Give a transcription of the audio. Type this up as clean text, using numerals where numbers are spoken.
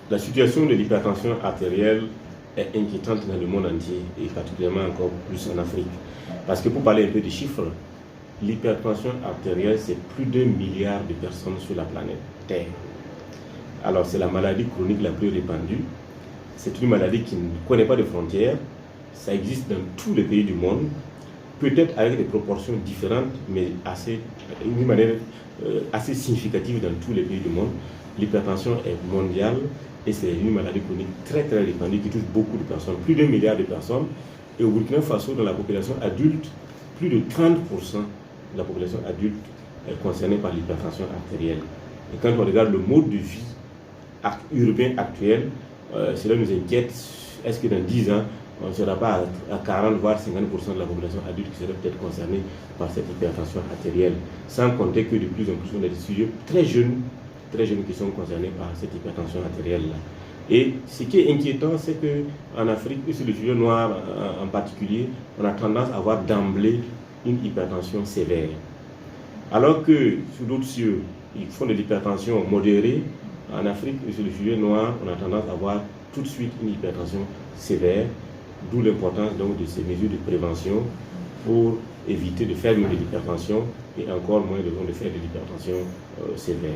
La situation de l'hypertension artérielle est inquiétante dans le monde entier et particulièrement encore plus en Afrique. Parce que pour parler un peu des chiffres, l'hypertension artérielle, c'est plus d'1 milliard de personnes sur la planète Terre. Alors, c'est la maladie chronique la plus répandue. C'est une maladie qui ne connaît pas de frontières. Ça existe dans tous les pays du monde, peut-être avec des proportions différentes, mais d'une manière assez significative dans tous les pays du monde. L'hypertension est mondiale et c'est une maladie chronique très très répandue qui touche beaucoup de personnes, plus d'1 milliard de personnes. Et au Burkina Faso, dans la population adulte, plus de 30% de la population adulte est concernée par l'hypertension artérielle. Et quand on regarde le mode de vie urbain actuel, cela nous inquiète. Est-ce que dans 10 ans, on ne sera pas à 40 voire 50% de la population adulte qui serait peut-être concernée par cette hypertension artérielle, sans compter que de plus en plus on a des sujets très jeunes qui sont concernés par cette hypertension artérielle-là. Et ce qui est inquiétant, c'est qu'en Afrique, et sur le sujet noir en particulier, on a tendance à avoir d'emblée une hypertension sévère. Alors que sur d'autres cieux, ils font de l'hypertension modérée, en Afrique, et sur le sujet noir, on a tendance à avoir tout de suite une hypertension sévère, d'où l'importance donc de ces mesures de prévention pour éviter de faire de l'hypertension et encore moins de faire de l'hypertension sévère.